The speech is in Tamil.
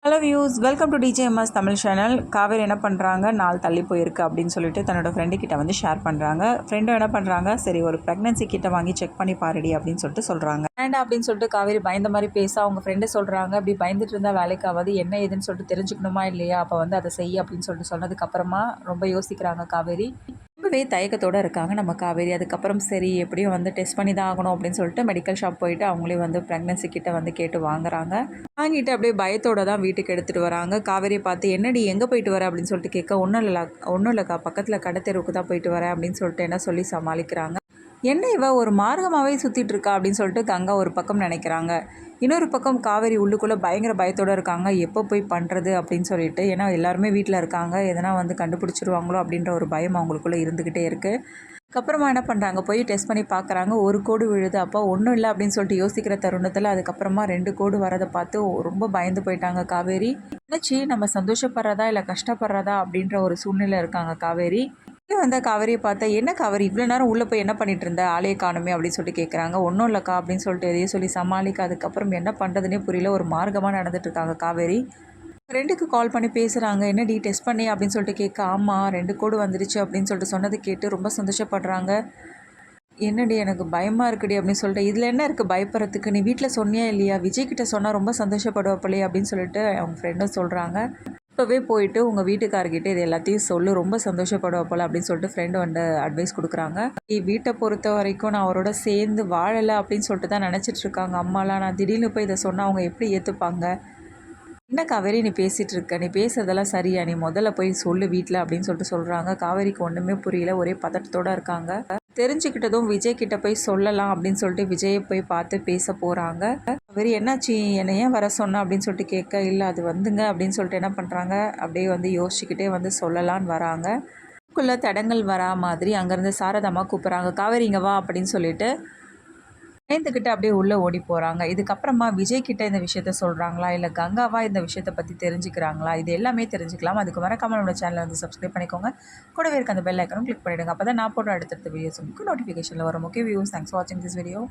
Hello views, welcome to TJMS Tamil channel. Kaveri என்ன பண்ணுறாங்க, நாள் தள்ளி போயிருக்கு அப்படின்னு சொல்லிட்டு தன்னோட ஃப்ரெண்டு கிட்ட வந்து ஷேர் பண்ணுறாங்க. ஃப்ரெண்டும் என்ன பண்ணுறாங்க, சரி ஒரு ப்ரெக்னன்சி கிட்ட வாங்கி செக் பண்ணி பாருடி அப்படின்னு சொல்லிட்டு சொல்கிறாங்க. வேண்டாம் அப்படின்னு சொல்லிட்டு காவேரி பயந்த மாதிரி பேச அவங்க ஃப்ரெண்டு சொல்கிறாங்க, அப்படி பயந்துட்டு இருந்தால் வேலைக்கு ஆகாது, என்ன ஏதுன்னு சொல்லிட்டு தெரிஞ்சுக்கணுமா இல்லையா, அப்போ வந்து அதை செய்ய அப்படின்னு சொல்லிட்டு சொன்னதுக்கப்புறமா ரொம்ப யோசிக்கிறாங்க காவேரி. ரொம்பவே தயக்கத்தோடு இருக்காங்க நம்ம காவேரி. அதுக்கப்புறம் சரி எப்படியும் வந்து டெஸ்ட் பண்ணி தான் ஆகணும் அப்படின்னு சொல்லிட்டு மெடிக்கல் ஷாப் போயிட்டு அவங்களே வந்து ப்ரெக்னன்சி கிட்ட வந்து கேட்டு வாங்குறாங்க. வாங்கிட்டு அப்படியே பயத்தோட தான் வீட்டுக்கு எடுத்துகிட்டு வராங்க. காவேரியை பார்த்து என்னடி எங்கே போயிட்டு வர அப்படின்னு சொல்லிட்டு கேட்க, ஒன்றும் இல்லைக்கா, பக்கத்தில் கடை தெருவுக்கு தான் போயிட்டு வரேன் அப்படின்னு சொல்லிட்டு என்ன சொல்லி சமாளிக்கிறாங்க. என்ன இவ ஒரு மார்க்கமாகவே சுற்றிட்டு இருக்கா அப்படின்னு சொல்லிட்டு கங்கா ஒரு பக்கம் நினைக்கிறாங்க. இன்னொரு பக்கம் காவேரி உள்ளுக்குள்ளே பயங்கர பயத்தோடு இருக்காங்க, எப்போ போய் பண்ணுறது அப்படின்னு சொல்லிட்டு. ஏன்னா எல்லாருமே வீட்டில் இருக்காங்க, எதனா வந்து கண்டுபிடிச்சிருவாங்களோ அப்படின்ற ஒரு பயம் அவங்களுக்குள்ளே இருந்துக்கிட்டே இருக்குது. அதுக்கப்புறமா என்ன பண்ணுறாங்க, போய் டெஸ்ட் பண்ணி பார்க்குறாங்க. ஒரு கோடு விழுது. அப்போ ஒன்றும் இல்லை அப்படின்னு சொல்லிட்டு யோசிக்கிற தருணத்தில் அதுக்கப்புறமா 2 கோடு வரதை பார்த்து ரொம்ப பயந்து போயிட்டாங்க காவேரி. நினச்சி நம்ம சந்தோஷப்படுறதா இல்லை கஷ்டப்படுறதா அப்படின்ற ஒரு சூழ்நிலை இருக்காங்க காவேரி. வந்த காவேரியை பார்த்தா, என்ன காவேரி இவ்வளோ நேரம் உள்ளே போய் என்ன பண்ணிட்டு இருந்த, ஆளையே காணுமே அப்படின்னு சொல்லிட்டு கேட்குறாங்க. ஒன்றும் இல்லைக்கா அப்படின்னு சொல்லிட்டு எதையும் சொல்லி சமாளிக்க. அதுக்கப்புறம் என்ன பண்ணுறதுனே புரியல, ஒரு மார்க்கமாக நடந்துட்டு இருக்காங்க காவேரி. ஃப்ரெண்டுக்கு கால் பண்ணி பேசுகிறாங்க. என்னடி டெஸ்ட் பண்ணி அப்படின்னு சொல்லிட்டு கேட்க, ஆமாம் 2 கோடு வந்துருச்சு அப்படின்னு சொல்லிட்டு சொன்னது கேட்டு ரொம்ப சந்தோஷப்படுறாங்க. என்னடி எனக்கு பயமாக இருக்குடி அப்படின்னு சொல்லிட்டு, இதில் என்ன இருக்குது பயப்படுறதுக்கு, நீ வீட்டில் சொன்னியா இல்லையா, விஜய் கிட்ட சொன்னால் ரொம்ப சந்தோஷப்படுவாப்பிள்ளையே அப்படின்னு சொல்லிட்டு அவங்க ஃப்ரெண்டும் சொல்கிறாங்க. இப்போவே போயிட்டு உங்கள் வீட்டுக்காரர்கிட்ட இது எல்லாத்தையும் சொல்லு, ரொம்ப சந்தோஷப்படுவா போல் அப்படின்னு சொல்லிட்டு ஃப்ரெண்டு வந்து அட்வைஸ் கொடுக்குறாங்க. வீட்டை பொறுத்த வரைக்கும் நான் அவரோட சேர்ந்து வாழலை அப்படின்னு சொல்லிட்டு தான் நினச்சிட்ருக்காங்க அம்மாலாம். நான் திடீர்னு போய் இதை சொன்னால் அவங்க எப்படி ஏற்றுப்பாங்க. என்ன காவேரி நீ பேசிகிட்டு இருக்க, நீ பேசுறதெல்லாம் சரியா, நீ முதல்ல போய் சொல்லு வீட்டில் அப்படின்னு சொல்லிட்டு சொல்கிறாங்க. காவேரிக்கு ஒன்றுமே புரியல, ஒரே பதட்டத்தோடு இருக்காங்க. தெரிஞ்சுக்கிட்டதும் விஜய் கிட்ட போய் சொல்லலாம் அப்படின்னு சொல்லிட்டு விஜயை போய் பார்த்து பேச போகிறாங்க. காவேரி என்னாச்சு, என்னை ஏன் வர சொன்ன அப்படின்னு சொல்லிட்டு கேட்க, இல்லை அது வந்துங்க அப்படின்னு சொல்லிட்டு என்ன பண்ணுறாங்க, அப்படியே வந்து யோசிச்சுக்கிட்டே வந்து சொல்லலான்னு வராங்க. அதுக்குள்ளே தடங்கள் வரா மாதிரி அங்கேருந்து சாரதாம்மா கூப்பிட்றாங்க. காவேரி இங்கே வா அப்படின்னு சொல்லிட்டு பயந்துக்கிட்டு அப்படியே உள்ளே ஓடி போகிறாங்க. இதுக்கப்புறமா விஜய் கிட்ட இந்த விஷயத்த சொல்கிறாங்களா, இல்லை கங்காவா இந்த விஷயத்தை பற்றி தெரிஞ்சுக்கிறாங்களா, இது எல்லாமே தெரிஞ்சுக்கலாம். அதுக்கு மறக்காம நம்மளோட சேனலை வந்து சப்ஸ்கிரைப் பண்ணிக்கோங்க. கூடவே இருக்க அந்த பெல் ஐக்கனும் கிளிக் பண்ணிவிடுங்க. அப்போ தான் நான் போடுற அடுத்தடுத்த வீடியோஸ் உங்களுக்கு நோட்டிஃபிகேஷனில் வரும். ஓகே வியூஸ், தேங்க்ஸ் ஃபார் வாட்சிங் திஸ் வீடியோ.